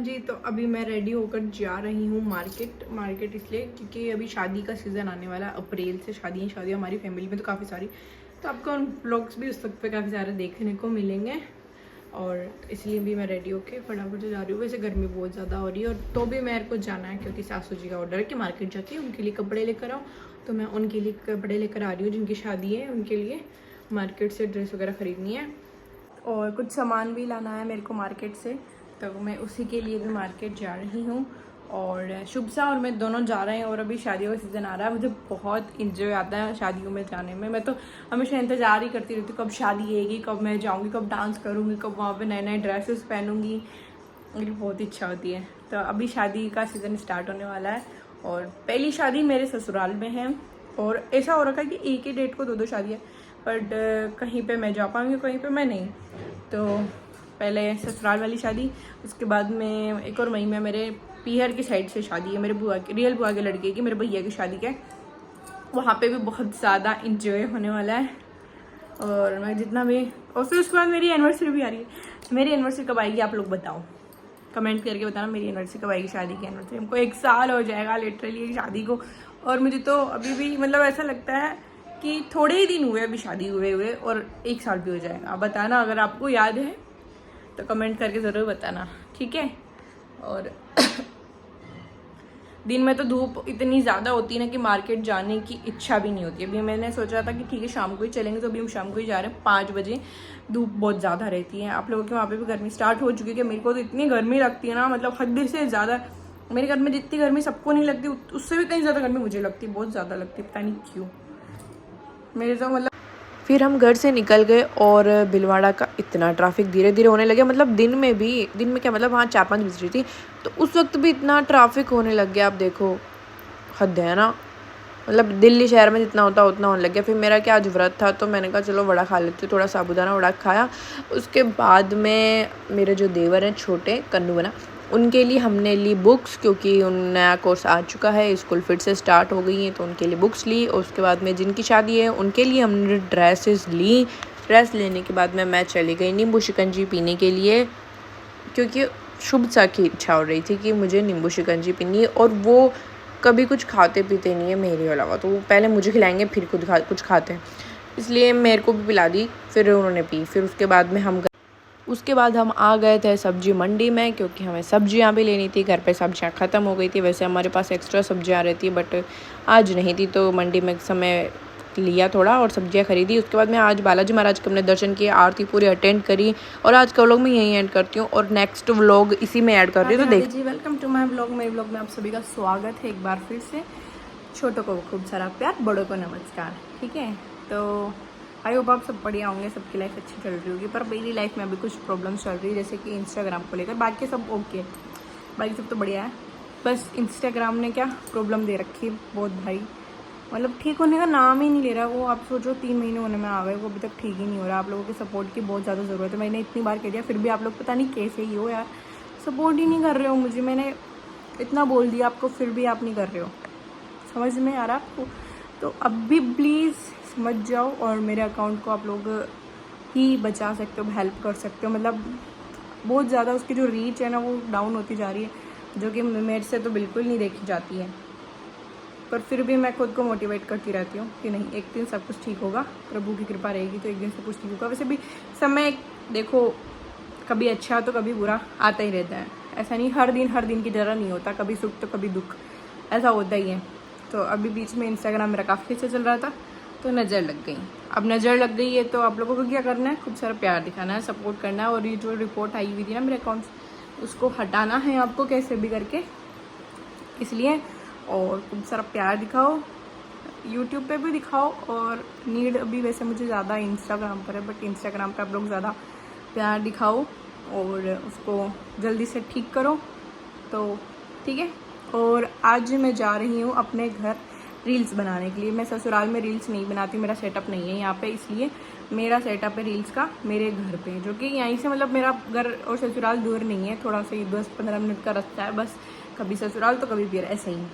जी, तो अभी मैं रेडी होकर जा रही हूँ मार्केट इसलिए क्योंकि अभी शादी का सीज़न आने वाला है। अप्रैल से शादी हमारी फैमिली में तो काफ़ी सारी, तो आपको उन ब्लॉग्स भी उस वक्त पे काफ़ी सारे देखने को मिलेंगे। और इसलिए भी मैं रेडी होकर फटाफट से जा रही हूँ। वैसे गर्मी बहुत ज़्यादा हो रही है और तो भी मेरे को जाना है क्योंकि सासू जी का ऑर्डर है कि मार्केट जाती है उनके लिए कपड़े लेकर आओ। तो मैं उनके लिए कपड़े लेकर आ रही हूँ, जिनकी शादी है उनके लिए मार्केट से ड्रेस वगैरह ख़रीदनी है और कुछ सामान भी लाना है मेरे को मार्केट से, तो मैं उसी के लिए भी मार्केट जा रही हूँ। और शुभ सा और मैं दोनों जा रहे हैं और अभी शादियों का सीज़न आ रहा है। मुझे बहुत इंजॉय आता है शादियों में जाने में। मैं तो हमेशा इंतज़ार ही करती रहती हूँ कब शादी आएगी, कब मैं जाऊँगी, कब डांस करूँगी, कब वहाँ पे नए नए ड्रेसेस पहनूँगी। मेरी बहुत इच्छा होती है। तो अभी शादी का सीज़न स्टार्ट होने वाला है और पहली शादी मेरे ससुराल में है। और ऐसा हो रखा है कि एक ही डेट को दो शादी है, बट कहीं पे मैं जा पाऊँगी, कहीं पे मैं नहीं। तो पहले ससुराल वाली शादी, उसके बाद में एक और मई में मेरे पीहर की साइड से शादी है, मेरे बुआ की, रियल बुआ के लड़के की, मेरे भैया की शादी के। वहाँ पे भी बहुत ज़्यादा इंजॉय होने वाला है। और मैं जितना भी, और फिर उसके बाद मेरी एनिवर्सरी भी आ रही है। मेरी एनिवर्सरी कब आएगी आप लोग बताओ, कमेंट करके बताना मेरी एनिवर्सरी कब आएगी। शादी की एनिवर्सरी हमको 1 साल हो जाएगा लिटरली शादी को। और मुझे तो अभी भी मतलब ऐसा लगता है कि थोड़े ही दिन हुए अभी शादी हुए और 1 साल भी हो जाएगा। आप बताना अगर आपको याद है तो कमेंट करके ज़रूर बताना, ठीक है। और दिन में तो धूप इतनी ज़्यादा होती है ना कि मार्केट जाने की इच्छा भी नहीं होती। अभी मैंने सोचा था कि ठीक है शाम को ही चलेंगे, तो अभी हम शाम को ही जा रहे हैं 5 बजे। धूप बहुत ज़्यादा रहती है। आप लोगों के वहाँ पे भी गर्मी स्टार्ट हो चुकी है कि मेरे को तो इतनी गर्मी लगती है ना, मतलब हद से ज़्यादा। मेरे घर में जितनी गर्मी सबको नहीं लगती उससे भी कहीं ज़्यादा गर्मी मुझे लगती है, बहुत ज़्यादा लगती है, पता नहीं क्यों। मेरे तो मतलब फिर हम घर से निकल गए और भीलवाड़ा का इतना ट्रैफिक धीरे धीरे होने लगे। मतलब दिन में क्या, मतलब वहाँ 4-5 बज रही थी तो उस वक्त भी इतना ट्रैफिक होने लग गया। आप देखो, हद है ना। मतलब दिल्ली शहर में जितना होता उतना होने लग गया। फिर मेरा क्या आज व्रत था तो मैंने कहा चलो वड़ा खा लेती हूँ, थोड़ा साबूदाना वड़ा खाया। उसके बाद में मेरे जो देवर हैं छोटे कन्नू बना, उनके लिए हमने ली बुक्स, क्योंकि उन नया कोर्स आ चुका है, स्कूल फिर से स्टार्ट हो गई हैं, तो उनके लिए बुक्स ली। और उसके बाद में जिनकी शादी है उनके लिए हमने ड्रेसेस ली। ड्रेस लेने के बाद में मैं चली गई नींबू शिकंजी पीने के लिए, क्योंकि शुभ सा की इच्छा हो रही थी कि मुझे नींबू शिकंजी पीनी है। और वो कभी कुछ खाते पीते नहीं है मेरे अलावा, तो वो पहले मुझे खिलाएंगे फिर खुद कुछ खाते हैं, इसलिए मेरे को भी पिला दी। फिर उन्होंने पी। फिर उसके बाद हम आ गए थे सब्जी मंडी में, क्योंकि हमें सब्जियां भी लेनी थी। घर पे सब्जियां ख़त्म हो गई थी। वैसे हमारे पास एक्स्ट्रा सब्जियां रहती है बट आज नहीं थी, तो मंडी में समय लिया थोड़ा और सब्जियां खरीदी। उसके बाद मैं आज बालाजी महाराज के हमने दर्शन किए, आरती पूरी अटेंड करी। और आज का व्लॉग मैं यहीं एंड करती हूँ और नेक्स्ट व्लॉग इसी में ऐड कर रही हूँ, तो देख जी। Welcome to my blog. मेरे ब्लॉग में आप सभी का स्वागत है एक बार फिर से। छोटों को खूब सारा प्यार, बड़ों को नमस्कार, ठीक है। तो आई होप आप सब बढ़िया होंगे, सबकी लाइफ अच्छी चल रही होगी। पर मेरी लाइफ में अभी कुछ प्रॉब्लम्स चल रही है, जैसे कि इंस्टाग्राम को लेकर। बाकी सब ओके है, बाकी सब तो बढ़िया है। बस इंस्टाग्राम ने क्या प्रॉब्लम दे रखी है बहुत भाई, मतलब ठीक होने का नाम ही नहीं ले रहा वो। आप सोचो 3 महीने होने में आ गए, वो अभी तक ठीक ही नहीं हो रहा। आप लोगों के सपोर्ट की बहुत ज़्यादा ज़रूरत है। मैंने इतनी बार कह दिया फिर भी आप लोग पता नहीं कैसे ही हो यार, सपोर्ट ही नहीं कर रहे हो मुझे। मैंने इतना बोल दिया आपको फिर भी आप नहीं कर रहे हो, समझ में आ रहा आपको। तो अब भी प्लीज़ समझ जाओ और मेरे अकाउंट को आप लोग ही बचा सकते हो, हेल्प कर सकते हो। मतलब बहुत ज़्यादा उसकी जो रीच है ना वो डाउन होती जा रही है, जो कि मेरे से तो बिल्कुल नहीं देखी जाती है। पर फिर भी मैं खुद को मोटिवेट करती रहती हूँ कि नहीं, एक दिन सब कुछ ठीक होगा, प्रभु की कृपा रहेगी तो एक दिन सब कुछ ठीक होगा। वैसे भी समय देखो, कभी अच्छा तो कभी बुरा आता ही रहता है। ऐसा नहीं हर दिन की तरह नहीं होता, कभी सुख तो कभी दुख, ऐसा होता ही है। तो अभी बीच में इंस्टाग्राम मेरा काफ़ी अच्छा चल रहा था तो नज़र लग गई। अब नज़र लग गई है तो आप लोगों को क्या करना है, खूब सारा प्यार दिखाना है, सपोर्ट करना है। और ये जो रिपोर्ट आई हुई थी ना मेरे अकाउंट से, उसको हटाना है आपको कैसे भी करके, इसलिए। और खूब सारा प्यार दिखाओ, यूट्यूब पे भी दिखाओ। और नीड अभी वैसे मुझे ज़्यादा इंस्टाग्राम पर है, बट इंस्टाग्राम पे आप लोग ज़्यादा प्यार दिखाओ और उसको जल्दी से ठीक करो, तो ठीक है। और आज मैं जा रही हूँ अपने घर रील्स बनाने के लिए। मैं ससुराल में रील्स नहीं बनाती, मेरा सेटअप नहीं है यहाँ पे, इसलिए मेरा सेटअप है रील्स का मेरे घर पे, जो कि यहीं से मतलब मेरा घर और ससुराल दूर नहीं है, थोड़ा सा 10-15 मिनट का रास्ता है बस। कभी ससुराल तो कभी फिर ऐसे ही।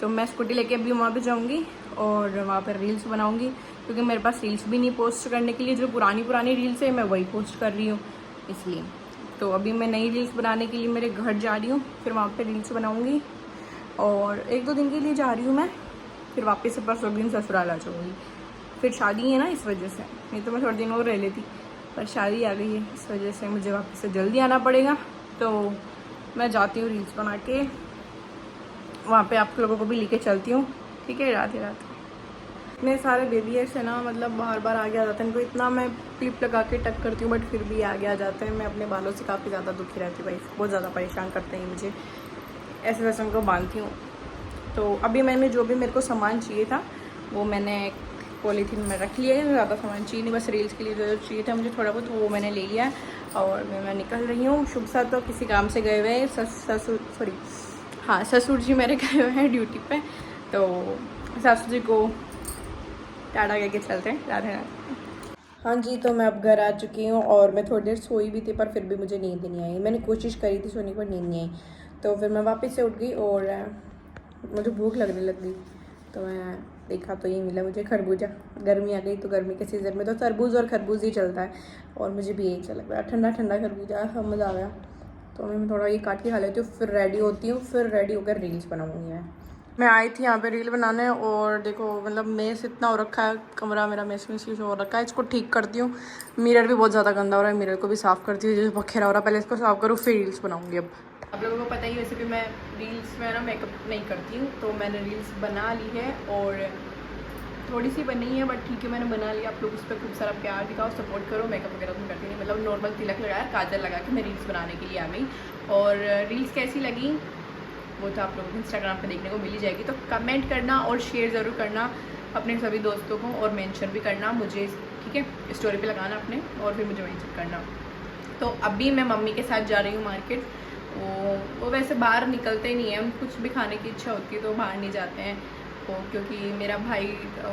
तो मैं स्कूटी लेके अभी वहाँ पे जाऊँगी और वहाँ पर रील्स बनाऊँगी, क्योंकि मेरे पास रील्स भी नहीं पोस्ट करने के लिए। जो पुरानी रील्स है मैं वही पोस्ट कर रही हूँ, इसलिए तो अभी मैं नई रील्स बनाने के लिए मेरे घर जा रही हूँ, फिर वहाँ पे रील्स बनाऊँगी और 1-2 दिन के लिए जा रही हूँ मैं, फिर वापस से परसों दिन ससुराल आ जाऊँगी। फिर शादी है ना, इस वजह से, नहीं तो मैं थोड़े दिन और रह लेती, पर शादी आ गई है, इस वजह से मुझे वापस से जल्दी आना पड़ेगा। तो मैं जाती हूँ रील्स बना के, वहाँ पे आप लोगों को भी लेके चलती हूँ, ठीक है। रात इतने सारे बेबीएस है ना, मतलब बार बार आगे आ जाते हैं, इनको इतना मैं क्लिप लगा के टक करती हूँ बट फिर भी आगे आ जाते हैं। मैं अपने बालों से काफ़ी ज़्यादा दुखी रहती हूँ भाई, बहुत ज़्यादा परेशान करते हैं मुझे, ऐसे वैसे उनको बांधती हूँ। तो अभी मैंने जो भी मेरे को सामान चाहिए था वो मैंने पॉलीथीन में रख लिया है, ज़्यादा सामान चाहिए नहीं, बस रील्स के लिए जो चाहिए था मुझे थोड़ा बहुत, वो मैंने ले लिया और मैं निकल रही हूँ। शुभ सा तो किसी काम से गए हुए हैं, ससुर जी मेरे गए हुए हैं ड्यूटी पे, तो सासू जी को टाटा कह के चलते हैं। राधे राधे। हाँ जी, तो मैं अब घर आ चुकी हूँ और मैं थोड़ी देर सोई भी थी पर फिर भी मुझे नींद नहीं आई। मैंने कोशिश करी थी सोने पर, नींद नहीं आई, तो फिर मैं वापस से उठ गई और मुझे भूख लगने लग गई। तो मैं देखा तो ये मिला मुझे खरबूजा, गर्मी आ गई तो गर्मी के सीज़न में तो तरबूज और खरबूज ही चलता है और मुझे भी यही अच्छा लग रहा है, ठंडा ठंडा खरबूजा, मज़ा आ गया। तो मैं थोड़ा ये काट के खा लेती हूँ, फिर रेडी होती हूँ, फिर रेडी होकर रील्स बनाऊँगी। मैं आई थी यहाँ पे रील बनाने और देखो मतलब मेस इतना हो रखा है, कमरा मेरा मेस हो रखा है, इसको ठीक करती हूँ। मिरर भी बहुत ज़्यादा गंदा हो रहा है, मिरर को भी साफ़ करती हूँ, जो बखेरा हो रहा है, पहले इसको साफ़ करूँ फिर रील्स बनाऊँगी। अब आप लोगों को पता ही वैसे भी मैं रील्स में ना मेकअप नहीं करती हूँ, तो मैंने रील्स बना ली है और थोड़ी सी बनी है बट ठीक है, मैंने बना लिया। आप लोग उस पर खूब सारा प्यार दिखाओ, सपोर्ट करो। मेकअप वगैरह तो करती नहीं, मतलब नॉर्मल तिलक लगाया, काजल लगा के मैं रील्स बनाने के लिए आ गई। और रील्स कैसी लगी वो तो आप लोगों को इंस्टाग्राम पे देखने को मिल ही जाएगी, तो कमेंट करना और शेयर ज़रूर करना अपने सभी दोस्तों को और मेंशन भी करना मुझे, ठीक है, स्टोरी पे लगाना अपने और फिर मुझे मेंशन करना। तो अभी मैं मम्मी के साथ जा रही हूँ मार्केट। वो वैसे बाहर निकलते नहीं हैं, कुछ भी खाने की इच्छा होती है तो बाहर नहीं जाते हैं वो, क्योंकि मेरा भाई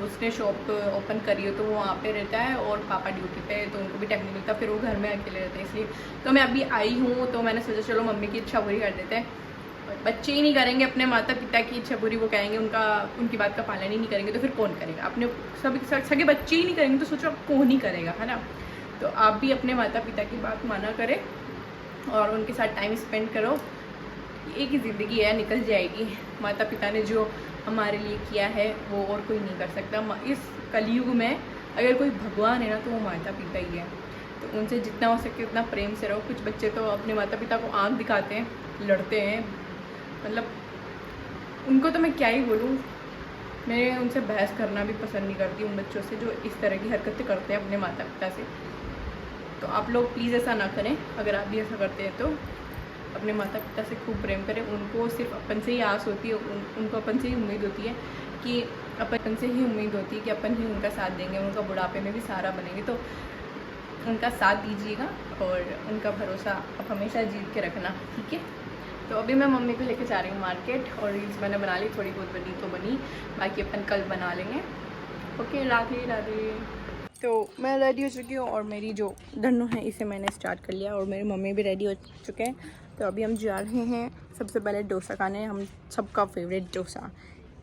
उसने शॉप ओपन करी हो तो वो वहाँ पे रहता है और पापा ड्यूटी पे है, तो उनको भी टाइम नहीं मिलता, फिर वो घर में अकेले रहते हैं, इसलिए तो मैं अभी आई हूँ। तो मैंने सोचा चलो मम्मी की इच्छा पूरी कर देते हैं। बच्चे ही नहीं करेंगे अपने माता पिता की इच्छा पूरी, वो कहेंगे उनकी बात का पालन ही नहीं करेंगे तो फिर कौन करेगा? अपने सगे बच्चे ही नहीं करेंगे तो सोचो अब कौन ही करेगा, है ना। तो आप भी अपने माता पिता की बात माना करें और उनके साथ टाइम स्पेंड करो। एक ही ज़िंदगी है, निकल जाएगी। माता पिता ने जो हमारे लिए किया है वो और कोई नहीं कर सकता। इस कलयुग में अगर कोई भगवान है ना तो वो माता पिता ही है, तो उनसे जितना हो सके उतना प्रेम से रहो। कुछ बच्चे तो अपने माता पिता को आँख दिखाते हैं, लड़ते हैं, मतलब उनको तो मैं क्या ही बोलूँ। मैं उनसे बहस करना भी पसंद नहीं करती उन बच्चों से जो इस तरह की हरकतें करते हैं अपने माता पिता से। तो आप लोग प्लीज़ ऐसा ना करें, अगर आप भी ऐसा करते हैं तो अपने माता पिता से खूब प्रेम करें। उनको सिर्फ अपन से ही आस होती है, उनको अपन से ही उम्मीद होती है कि अपन से ही उम्मीद होती है कि अपन ही उनका साथ देंगे, उनका बुढ़ापे में भी सहारा बनेंगे। तो उनका साथ दीजिएगा और उनका भरोसा आप हमेशा जीत के रखना, ठीक है। तो अभी मैं मम्मी को लेके जा रही हूँ मार्केट और रील्स मैंने बना ली, थोड़ी बहुत बनी तो बनी, बाकी अपन कल बना लेंगे। ओके, राधे राधे। तो मैं रेडी हो चुकी हूँ और मेरी जो धन्नू है इसे मैंने स्टार्ट कर लिया और मेरी मम्मी भी रेडी हो चुके हैं। तो अभी हम जा रहे हैं सबसे पहले डोसा खाने, हम सबका फेवरेट डोसा,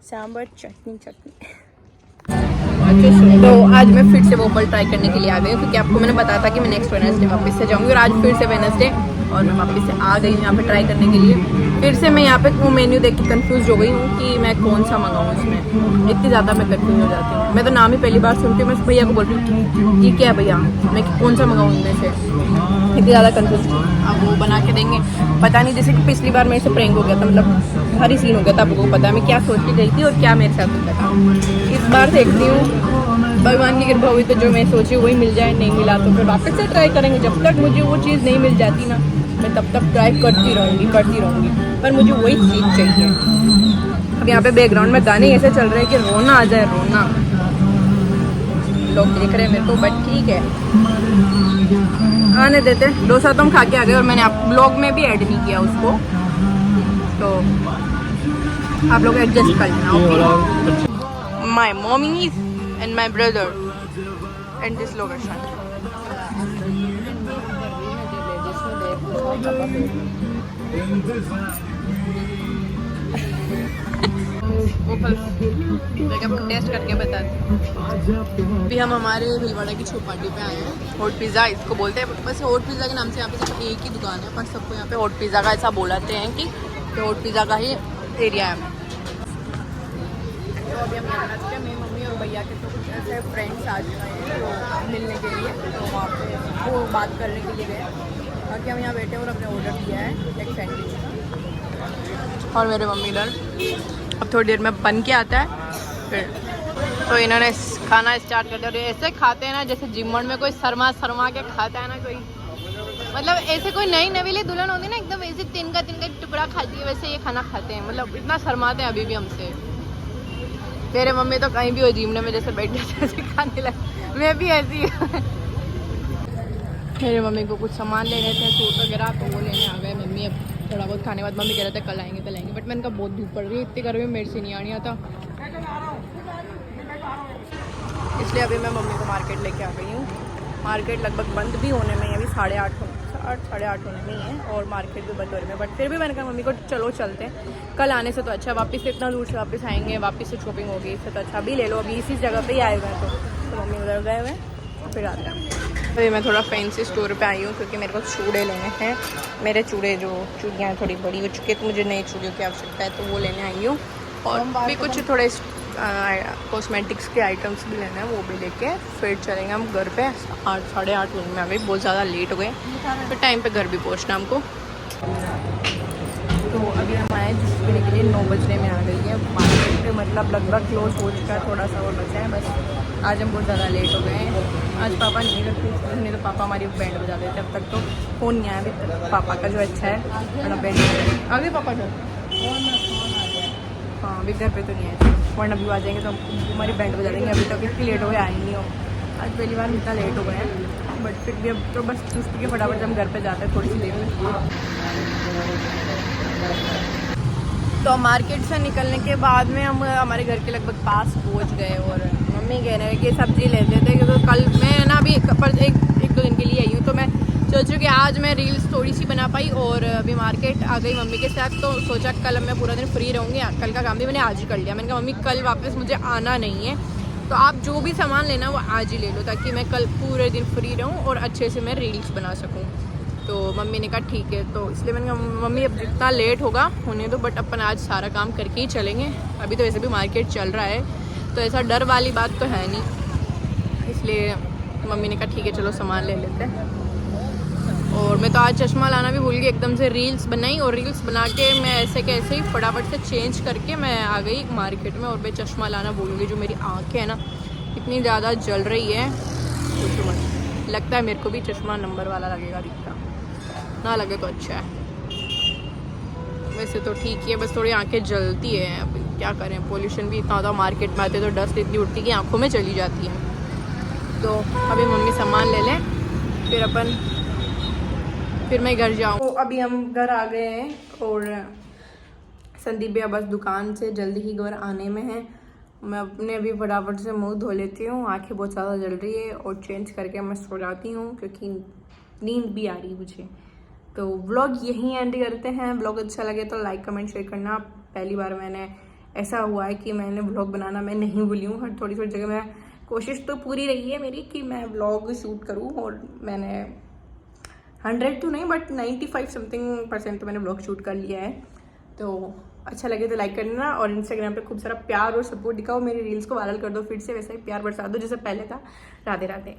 सांभर चटनी। तो आज मैं फिर से वोफल ट्राई करने के लिए आ गई हूँ, क्योंकि आपको मैंने बताया था कि मैं नेक्स्ट वेडनेसडे वापस से जाऊँगी और आज फिर से वेडनेसडे और मैं वापस से आ गई हूँ यहाँ पे ट्राई करने के लिए। फिर से मैं यहाँ पे वो मेन्यू देख के कंफ्यूज हो गई हूँ कि मैं कौन सा मंगाऊँ इसमें। इतनी ज़्यादा मैं कंफ्यूज हो जाती हूँ, मैं तो नाम ही पहली बार सुनती हूँ। मैं भैया को बोल रही हूँ ये क्या है भैया, मैं कौन सा मंगाऊँ इनमें से, इतनी ज़्यादा कंफ्यूज। अब वो बना के देंगे, पता नहीं, जैसे कि पिछली बार मेरे से प्रैंक हो गया था, मतलब भारी सीन हो गया था, आपको पता है मैं क्या सोच के गई थी और क्या मेरे साथ होता था। इस बार देखती हूँ भगवान की कृपा हुई तो जो मैं सोची वही मिल जाए, नहीं मिला तो फिर वापस से ट्राई करेंगे। जब तक मुझे वो चीज़ नहीं मिल जाती ना, मैं तब तक ट्राई करती रहूँगी, पर मुझे वही चीज़ चाहिए। अब यहाँ पे बैकग्राउंड में गाने ऐसे चल रहे हैं कि रोना आ जाए, रोना। लोग देख रहे हैं मेरे को, बट ठीक है, आने देते। डोसा तो हम खा के आ गए और मैंने आप ब्लॉग में भी ऐड नहीं किया उसको, तो आप लोग एडजस्ट कर लेना, okay. My mummy and my brother and this location. वो फल लेके आपको टेस्ट करके बताते हैं। अभी हम हमारे भिलवाड़ा की चौपाटी पे आए हैं। हॉट पिज़्ज़ा इसको बोलते हैं, बस हॉट पिज़्ज़ा के नाम से यहाँ पे सिर्फ एक ही दुकान है, पर सबको यहाँ पे हॉट पिज़्ज़ा का ऐसा बोलाते हैं कि हॉट पिज़्ज़ा का ही एरिया है। तो अभी हम यहाँ पे चुके हैं, मेरी मम्मी और भैया के तो कुछ ऐसे फ्रेंड्स आ चुके हैं तो मिलने के लिए, तो वहाँ पे वो बात करने के लिए गए। बाकी हम यहाँ बैठे और अपने ऑर्डर दिया है एक सैंडविच, और मेरे मम्मी इधर अब थोड़ी देर में बन के आता है फिर। तो इन्होंने खाना स्टार्ट कर दिया। ऐसे खाते हैं ना जैसे जिमन में कोई शर्मा के खाता है ना कोई, मतलब ऐसे कोई नई नवीली दुल्हन होती है ना एकदम वैसे तीन का टुकड़ा खाती है, वैसे ये खाना खाते हैं, मतलब इतना शर्माते हैं अभी भी हमसे। मेरे मम्मी तो कहीं भी हो जिमने में जैसे बैठ जाते ऐसे खाने लगे, मैं भी ऐसी मेरे मम्मी को कुछ सामान लेने थे, सूट वगैरह, तो वो लेने आ गए मम्मी। अब थोड़ा बहुत खाने के बाद मम्मी कह रहे थे कल आएंगे, बट मैंने कहा बहुत धूप पड़ रही है, इतनी गर्मी मेरे से नहीं आनी आता, इसलिए अभी मैं मम्मी को मार्केट लेके आ गई हूँ। मार्केट लगभग बंद भी होने में, अभी 8:30 होने में ही है और मार्केट भी बंद हो रही है, बट फिर भी मैंने कहा मम्मी को चलो चलते हैं, कल आने से तो अच्छा, वापस से इतना दूर से वापस आएंगे, वापस से शॉपिंग होगी, इससे तो अच्छा अभी ले लो, अभी इसी जगह पे ही आए हुए हैं। तो मम्मी उधर गए हुए हैं, फिर आते हैं। अभी मैं थोड़ा फैंसी स्टोर पे आई हूँ क्योंकि मेरे को चूड़े लेने हैं। मेरे चूड़ियाँ थोड़ी बड़ी हो चुकी है, तो मुझे नई चूड़ियों की आवश्यकता है, तो वो लेने आई हूँ। और भी कुछ थोड़े कॉस्मेटिक्स के आइटम्स भी लेने हैं, वो भी लेके फिर चलेंगे हम घर पे। 8-8:30 होने में आ गई, बहुत ज़्यादा लेट हो गए, फिर टाइम पे घर भी पहुँचना हमको। तो अभी हम आए जिस पीने के लिए 9 बजने में आ गई है मार्केट पे, मतलब लगभग क्लोज हो चुका है, थोड़ा सा और बचा है बस। आज हम बहुत ज़्यादा लेट हो गए हैं, आज पापा नहीं रखते, नहीं तो पापा हमारी बैंड बजा देते। अब तक तो फ़ोन नहीं आया अभी तक पापा का, जो अच्छा है बड़ा बैंड अभी पापा का, हाँ अभी घर पे तो नहीं आए, वरना अभी आ जाएंगे तो हमारी बैंड बजा देंगे। अभी तक इतनी लेट हो गए आए नहीं हो, आज पहली बार इतना लेट हो गए हैं, बट फिर भी अब तो बस चुस्ती के फटाफट हम घर पे जाते हैं थोड़ी सी देर में। तो मार्केट से निकलने के बाद में हम हमारे घर के लगभग पास पहुंच गए, और मम्मी कह रहे हैं कि सब्ज़ी लेते थे, क्योंकि कल मैं ना अभी एक दो दिन के लिए आई हूँ, तो मैं सोच रही कि आज मैं रील्स थोड़ी सी बना पाई, और अभी मार्केट आ गई मम्मी के साथ, तो सोचा कल मैं पूरा दिन फ्री रहूँगी, कल का काम भी मैंने आज ही कर लिया। मैंने कहा मम्मी कल वापस मुझे आना नहीं है, तो आप जो भी सामान लेना वो आज ही ले लो, ताकि मैं कल पूरे दिन फ्री रहूँ और अच्छे से मैं रील्स बना सकूँ। तो मम्मी ने कहा ठीक है, तो इसलिए मैंने कहा मम्मी अब जितना लेट होगा होने दो, बट अपन आज सारा काम करके ही चलेंगे। अभी तो वैसे भी मार्केट चल रहा है, तो ऐसा डर वाली बात तो है नहीं, इसलिए मम्मी ने कहा ठीक है चलो सामान ले लेते हैं। और मैं तो आज चश्मा लाना भी भूल गई, एकदम से रील्स बनाई, और रील्स बना के मैं ऐसे के ऐसे ही फटाफट से चेंज करके मैं आ गई मार्केट में, और मैं चश्मा लाना भूल गई। जो मेरी आँखें है ना इतनी ज़्यादा जल रही है, कुछ मत, लगता है मेरे को भी चश्मा नंबर वाला लगेगा, दिखता ना लगे तो अच्छा है, वैसे तो ठीक है, बस थोड़ी आंखें जलती है, अब क्या करें, पोल्यूशन भी इतना होता, मार्केट में आते तो डस्ट इतनी उठती कि आंखों में चली जाती है। तो अभी मम्मी सामान ले लें, फिर मैं घर जाऊँ। तो अभी हम घर आ गए हैं, और संदीप भैया बस दुकान से जल्दी ही घर आने में है। मैं अपने अभी फटाफट से मुँह धो लेती हूँ, आँखें बहुत ज़्यादा जल रही है, और चेंज करके मैं सो जाती हूँ क्योंकि नींद भी आ रही मुझे। तो व्लॉग यहीं एंड करते हैं। व्लॉग अच्छा लगे तो लाइक कमेंट शेयर करना। पहली बार मैंने ऐसा हुआ है कि मैंने व्लॉग बनाना मैं नहीं भूली हूँ, हर थोड़ी जगह मैं कोशिश तो पूरी रही है मेरी कि मैं व्लॉग शूट करूँ, और मैंने 100 तो नहीं बट 95 समथिंग% तो मैंने व्लॉग शूट कर लिया है। तो अच्छा लगे तो लाइक करना, और इंस्टाग्राम पे खूब सारा प्यार और सपोर्ट दिखाओ, मेरी रील्स को वायरल कर दो, फिर से वैसा ही प्यार बरसा दो जैसे पहले था। राधे राधे।